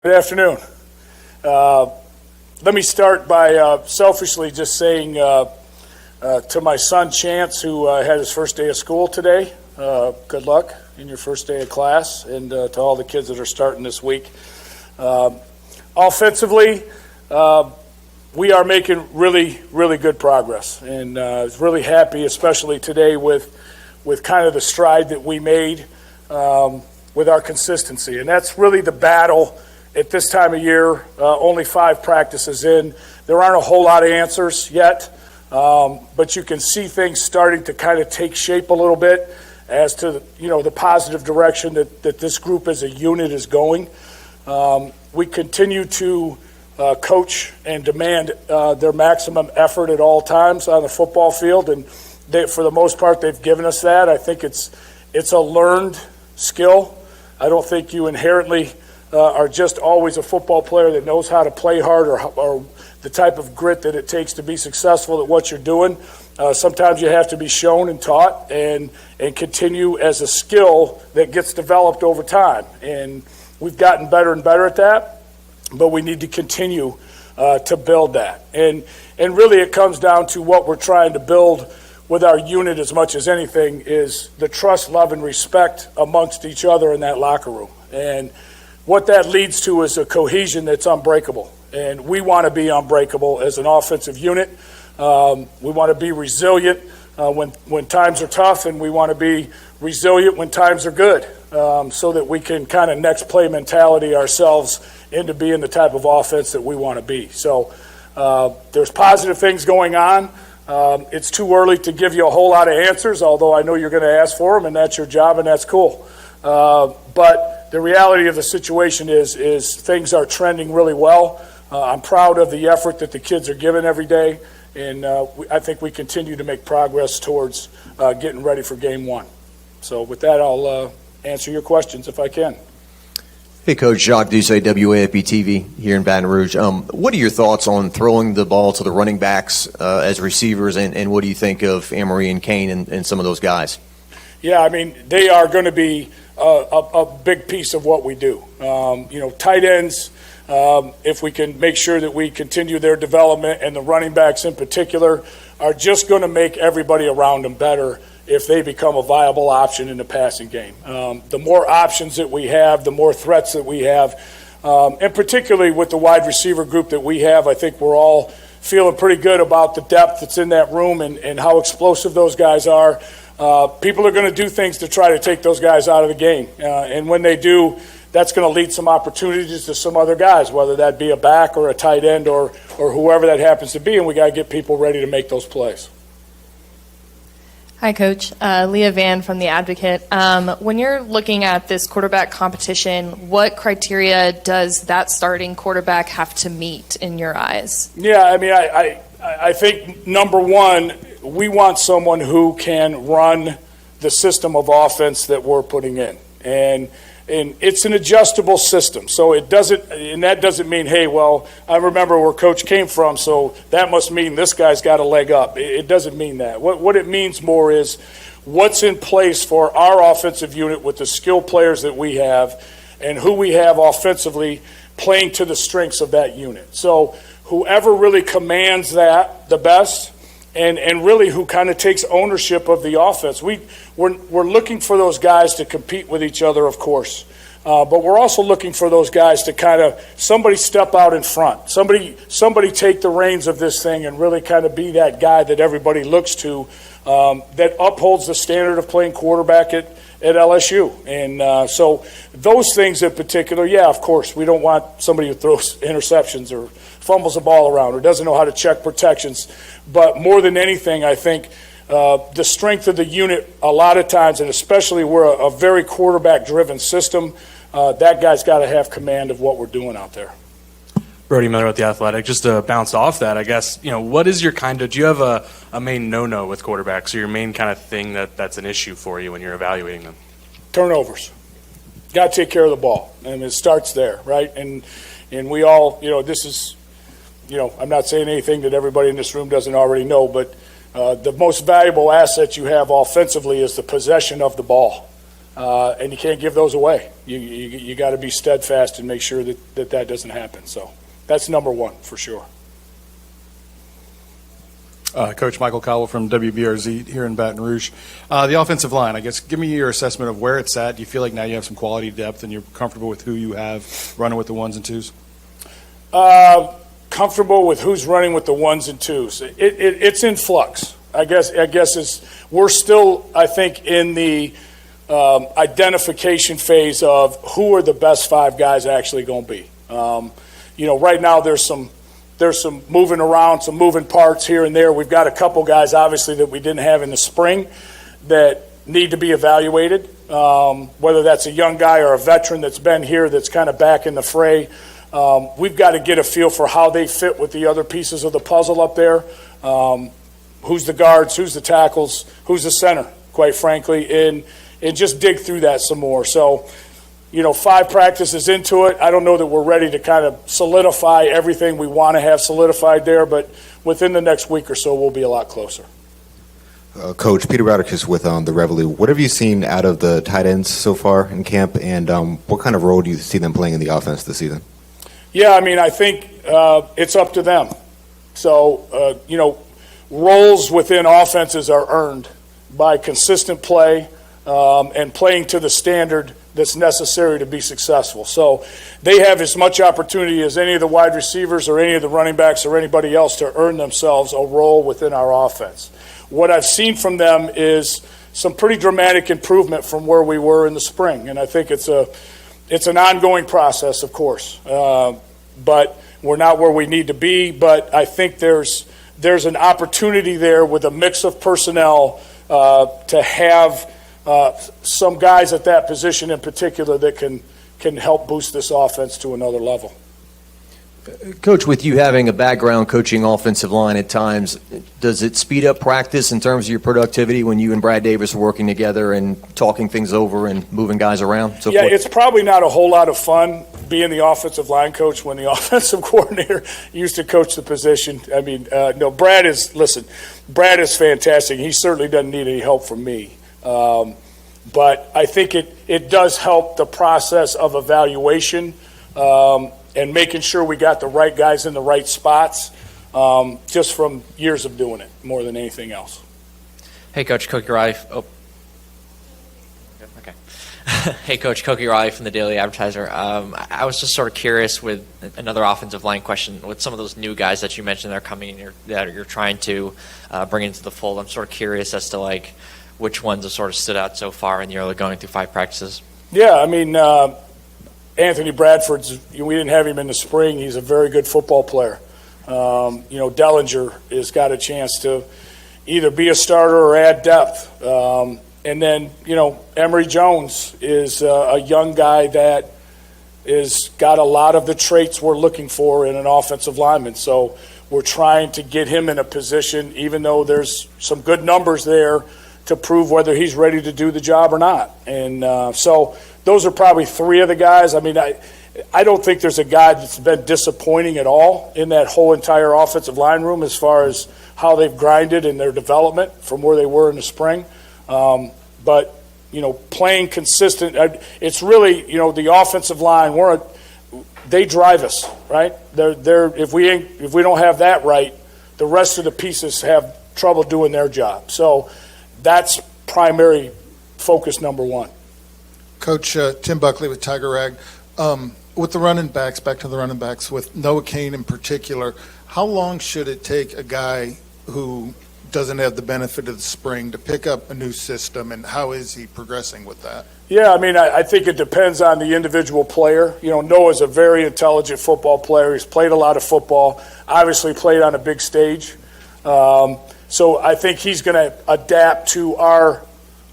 Good afternoon. Let me start by selfishly just saying to my son Chance, who had his first day of school today, good luck in your first day of class, and to all the kids that are starting this week. Offensively, we are making really, really good progress, and I was really happy, especially today, with kind of the stride that we made with our consistency, and that's really the battle. At this time of year, only 5 practices in. There aren't a whole lot of answers yet, but you can see things starting to kind of take shape a little bit as to the positive direction that this group as a unit is going. We continue to coach and demand their maximum effort at all times on the football field, and for the most part, they've given us that. I think it's a learned skill. I don't think you inherently are just always a football player that knows how to play hard or the type of grit that it takes to be successful at what you're doing. Sometimes you have to be shown and taught and continue as a skill that gets developed over time. And we've gotten better and better at that, but we need to continue to build that. And really it comes down to what we're trying to build with our unit as much as anything is the trust, love, and respect amongst each other in that locker room. And what that leads to is a cohesion that's unbreakable. And we want to be unbreakable as an offensive unit. We want to be resilient when times are tough, and we want to be resilient when times are good, so that we can kind of next play mentality ourselves into being the type of offense that we want to be. So there's positive things going on. It's too early to give you a whole lot of answers, although I know you're going to ask for them, and that's your job, and that's cool. But the reality of the situation is things are trending really well. I'm proud of the effort that the kids are giving every day, and I think we continue to make progress towards getting ready for game 1. So with that, I'll answer your questions if I can. Hey, Coach. Jacques Doucet, WAFB-TV here in Baton Rouge. What are your thoughts on throwing the ball to the running backs as receivers, and what do you think of Amory and Cain and some of those guys? Yeah, I mean, they are going to be a big piece of what we do. Tight ends, if we can make sure that we continue their development, and the running backs in particular, are just going to make everybody around them better if they become a viable option in the passing game. The more options that we have, the more threats that we have, and particularly with the wide receiver group that we have, I think we're all feeling pretty good about the depth that's in that room and how explosive those guys are. People are going to do things to try to take those guys out of the game. And when they do, that's going to lead some opportunities to some other guys, whether that be a back or a tight end or whoever that happens to be, and we got to get people ready to make those plays. Hi, Coach. Leah Van from The Advocate. When you're looking at this quarterback competition, what criteria does that starting quarterback have to meet in your eyes? Yeah, I mean, I think, number one, we want someone who can run the system of offense that we're putting in. And it's an adjustable system. So that doesn't mean, hey, well, I remember where Coach came from, so that must mean this guy's got a leg up. It doesn't mean that. What it means more is what's in place for our offensive unit with the skill players that we have and who we have offensively playing to the strengths of that unit. So whoever really commands that the best and really who kind of takes ownership of the offense. We're looking for those guys to compete with each other, of course. But we're also looking for those guys to kind of somebody step out in front. Somebody take the reins of this thing and really kind of be that guy that everybody looks to that upholds the standard of playing quarterback at LSU. And so those things in particular, yeah, of course, we don't want somebody who throws interceptions or fumbles the ball around or doesn't know how to check protections. But more than anything, I think the strength of the unit a lot of times, and especially we're a very quarterback-driven system, that guy's got to have command of what we're doing out there. Brody Miller with The Athletic. Just to bounce off that, I guess, what is your do you have a main no-no with quarterbacks, or your main kind of thing that's an issue for you when you're evaluating them? Turnovers. Got to take care of the ball. And it starts there, right? And we all, this is, I'm not saying anything that everybody in this room doesn't already know, but the most valuable asset you have offensively is the possession of the ball. and you can't give those away. You got to be steadfast and make sure that doesn't happen. So that's number one for sure. Coach Michael Cowell from WBRZ here in Baton Rouge. The offensive line, I guess, give me your assessment of where it's at. Do you feel like now you have some quality depth and you're comfortable with who you have running with the ones and twos? Comfortable with who's running with the ones and twos. It's in flux. I guess we're still, I think, in the identification phase of who are the best five guys actually going to be. Right now there's some moving around, some moving parts here and there. We've got a couple guys, obviously, that we didn't have in the spring that need to be evaluated, whether that's a young guy or a veteran that's been here that's kind of back in the fray. We've got to get a feel for how they fit with the other pieces of the puzzle up there. Who's the guards, who's the tackles, who's the center, quite frankly, and just dig through that some more. So, 5 practices into it, I don't know that we're ready to kind of solidify everything we want to have solidified there, but within the next week or so, we'll be a lot closer. Coach, Peter Radicus with the Revenue. What have you seen out of the tight ends so far in camp, and what kind of role do you see them playing in the offense this season? Yeah, I think it's up to them. So, roles within offenses are earned by consistent play and playing to the standard that's necessary to be successful. So they have as much opportunity as any of the wide receivers or any of the running backs or anybody else to earn themselves a role within our offense. What I've seen from them is some pretty dramatic improvement from where we were in the spring, and I think it's an ongoing process, of course, but we're not where we need to be. But I think there's an opportunity there with a mix of personnel to have some guys at that position in particular that can help boost this offense to another level. Coach, with you having a background coaching offensive line at times, does it speed up practice in terms of your productivity when you and Brad Davis are working together and talking things over and moving guys around? So it's probably not a whole lot of fun being the offensive line coach when the offensive coordinator used to coach the position. No, Brad is fantastic. He certainly doesn't need any help from me. But I think it does help the process of evaluation and making sure we got the right guys in the right spots just from years of doing it more than anything else. Hey, Coach Cookie Riley. Okay. Hey, Coach Cookie Riley from the Daily Advertiser. I was just sort of curious with another offensive line question. With some of those new guys that you mentioned that are coming in that you're trying to bring into the fold, I'm sort of curious as to which ones have sort of stood out so far in the early going through 5 practices. Yeah, Anthony Bradford's, we didn't have him in the spring. He's a very good football player. Dellinger has got a chance to either be a starter or add depth. And then, Emory Jones is a young guy that is got a lot of the traits we're looking for in an offensive lineman. So we're trying to get him in a position, even though there's some good numbers there, to prove whether he's ready to do the job or not. And so those are probably 3 of the guys. I don't think there's a guy that's been disappointing at all in that whole entire offensive line room as far as how they've grinded in their development from where they were in the spring. But, playing consistent, it's really, the offensive line, they drive us, right? If we don't have that right, the rest of the pieces have trouble doing their job. So that's primary focus number 1. Coach Tim Buckley with Tiger Rag. With the running backs, back to the running backs, with Noah Cain in particular, how long should it take a guy who doesn't have the benefit of the spring to pick up a new system, and how is he progressing with that? Yeah, I think it depends on the individual player. Noah's a very intelligent football player. He's played a lot of football, obviously played on a big stage. So I think he's going to adapt to our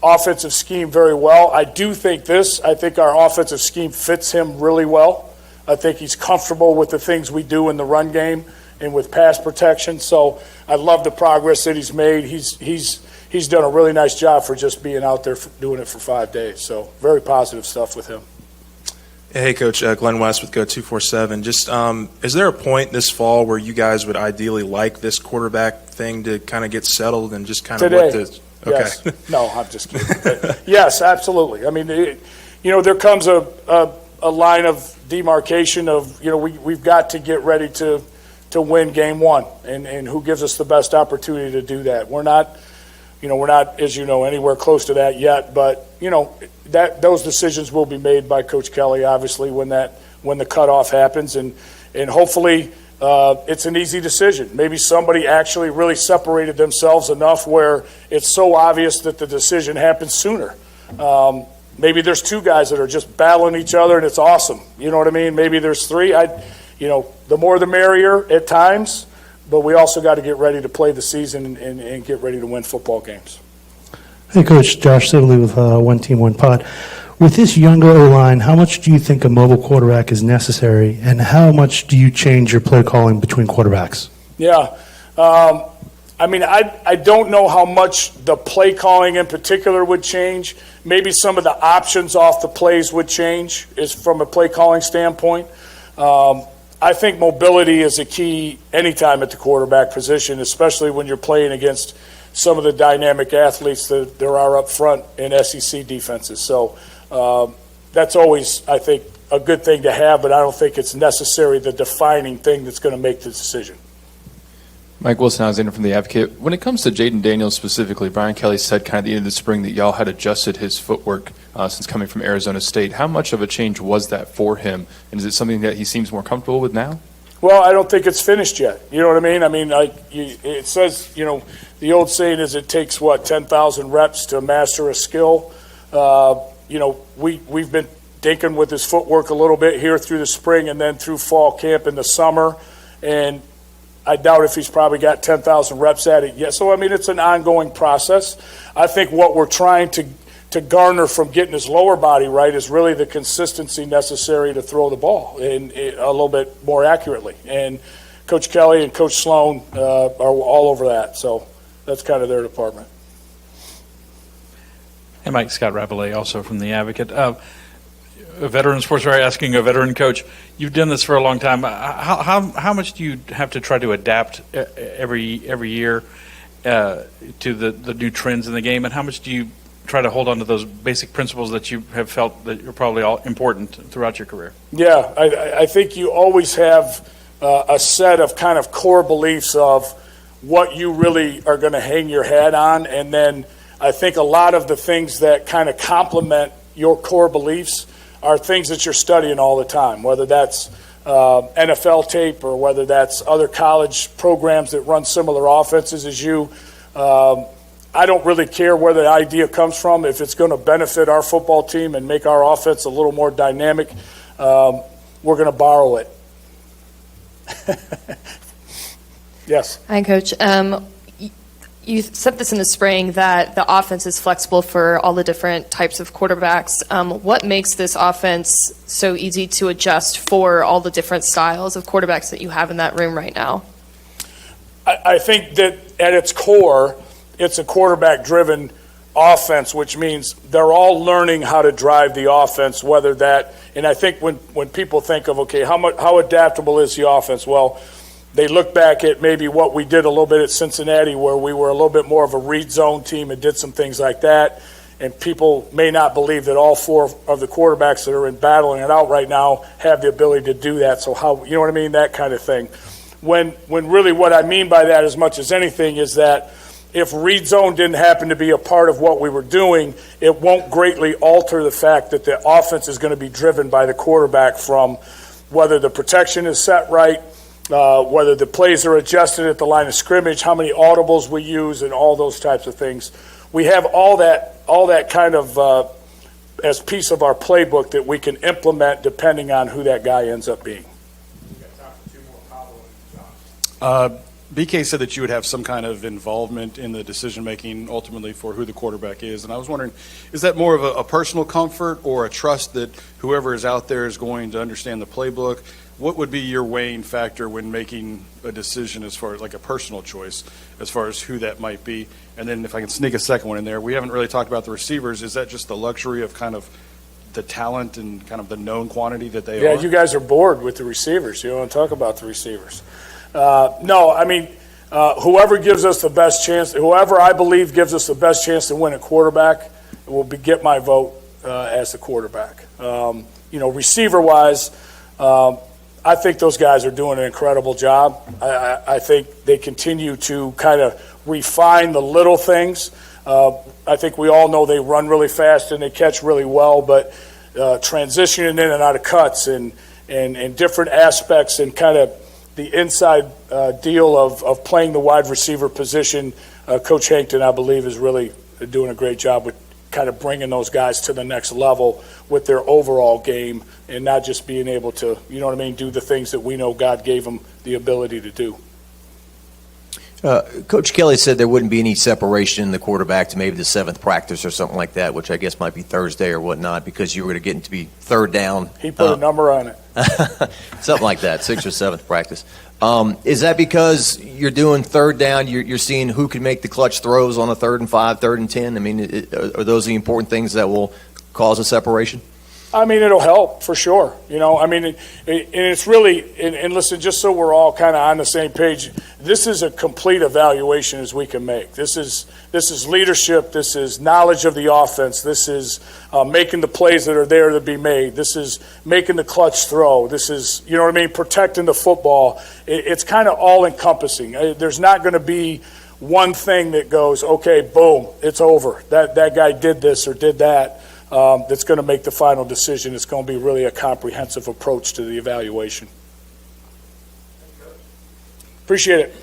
offensive scheme very well. I think our offensive scheme fits him really well. I think he's comfortable with the things we do in the run game and with pass protection. So I love the progress that he's made. He's done a really nice job for just being out there doing it for 5 days. So very positive stuff with him. Hey, Coach, Glenn West with Go247. Just, is there a point this fall where you guys would ideally like this quarterback thing to kind of get settled and just kind of let the Yes. No, I'm just kidding. But yes, absolutely. I mean, there comes a line of demarcation of, we've got to get ready to win game one, and who gives us the best opportunity to do that. We're not, as you know, anywhere close to that yet, but, those decisions will be made by Coach Kelly, obviously, when the cutoff happens, and hopefully it's an easy decision. Maybe somebody actually really separated themselves enough where it's so obvious that the decision happens sooner. Maybe there's two guys that are just battling each other, and it's awesome. You know what I mean? Maybe there's three. The more the merrier at times, but we also got to get ready to play the season and get ready to win football games. Hey, Coach. Josh Sibley with One Team, One Pod. With this younger O-line, how much do you think a mobile quarterback is necessary, and how much do you change your play calling between quarterbacks? Yeah. I don't know how much the play calling in particular would change. Maybe some of the options off the plays would change is from a play calling standpoint. I think mobility is a key anytime at the quarterback position, especially when you're playing against some of the dynamic athletes that there are up front in SEC defenses. So that's always, I think, a good thing to have, but I don't think it's necessarily the defining thing that's going to make the decision. Mike Wilson, Alexander from The Advocate. When it comes to Jaden Daniels specifically, Brian Kelly said kind of at the end of the spring that y'all had adjusted his footwork since coming from Arizona State. How much of a change was that for him? And is it something that he seems more comfortable with now? Well, I don't think it's finished yet. You know what I mean? It says, the old saying is it takes, 10,000 reps to master a skill. We've been dinking with his footwork a little bit here through the spring and then through fall camp in the summer. And I doubt if he's probably got 10,000 reps at it yet. So, it's an ongoing process. I think what we're trying to garner from getting his lower body right is really the consistency necessary to throw the ball and a little bit more accurately. And Coach Kelly and Coach Sloan are all over that. So that's kind of their department. Hey, Mike, Scott Rabelais, also from The Advocate. A veteran sports writer asking a veteran coach, you've done this for a long time. How much do you have to try to adapt every year to the new trends in the game, and how much do you try to hold on to those basic principles that you have felt that are probably all important throughout your career? Yeah, I think you always have a set of kind of core beliefs of what you really are going to hang your hat on, and then I think a lot of the things that kind of complement your core beliefs are things that you're studying all the time, whether that's NFL tape or whether that's other college programs that run similar offenses as you. I don't really care where the idea comes from. If it's going to benefit our football team and make our offense a little more dynamic, we're going to borrow it. Yes. Hi, Coach. You said this in the spring that the offense is flexible for all the different types of quarterbacks. What makes this offense so easy to adjust for all the different styles of quarterbacks that you have in that room right now? I think that at its core, it's a quarterback-driven offense, which means they're all learning how to drive the offense, whether that – and I think when people think of, okay, how adaptable is the offense? Well, they look back at maybe what we did a little bit at Cincinnati, where we were a little bit more of a read zone team and did some things like that. And people may not believe that all four of the quarterbacks that are battling it out right now have the ability to do that. So how, you know what I mean? That kind of thing. When really what I mean by that as much as anything is that if read zone didn't happen to be a part of what we were doing, it won't greatly alter the fact that the offense is going to be driven by the quarterback from whether the protection is set right, whether the plays are adjusted at the line of scrimmage, how many audibles we use, and all those types of things. We have all that kind of as piece of our playbook that we can implement depending on who that guy ends up being. BK said that you would have some kind of involvement in the decision-making ultimately for who the quarterback is. And I was wondering, is that more of a personal comfort or a trust that whoever is out there is going to understand the playbook? What would be your weighing factor when making a decision as far as like a personal choice as far as who that might be? And then if I can sneak a second one in there, we haven't really talked about the receivers. Is that just the luxury of kind of the talent and kind of the known quantity that they are? Yeah, you guys are bored with the receivers. You don't want to talk about the receivers. No, I mean, whoever gives us the best chance, whoever I believe gives us the best chance to win at quarterback, get my vote as the quarterback. Receiver-wise, I think those guys are doing an incredible job. I think they continue to kind of refine the little things. I think we all know they run really fast and they catch really well, but transitioning in and out of cuts and different aspects and kind of the inside deal of playing the wide receiver position, Coach Hankton, I believe, is really doing a great job with kind of bringing those guys to the next level with their overall game and not just being able to, do the things that we know God gave them the ability to do. Coach Kelly said there wouldn't be any separation in the quarterback to maybe the 7th practice or something like that, which I guess might be Thursday or whatnot, because you were going to get to be 3rd down. He put a number on it. Something like that, 6th or 7th practice. Is that because you're doing 3rd down, you're seeing who can make the clutch throws on a 3rd and 5, 3rd and 10? I mean, are those the important things that will cause a separation? I mean, it'll help for sure. And it's really, and listen, just so we're all kind of on the same page, this is a complete evaluation as we can make. This is leadership. This is knowledge of the offense. This is making the plays that are there to be made. This is making the clutch throw. This is, protecting the football. It's kind of all encompassing. There's not going to be one thing that goes, okay, boom, it's over. That guy did this or did that. That's going to make the final decision. It's going to be really a comprehensive approach to the evaluation. Appreciate it.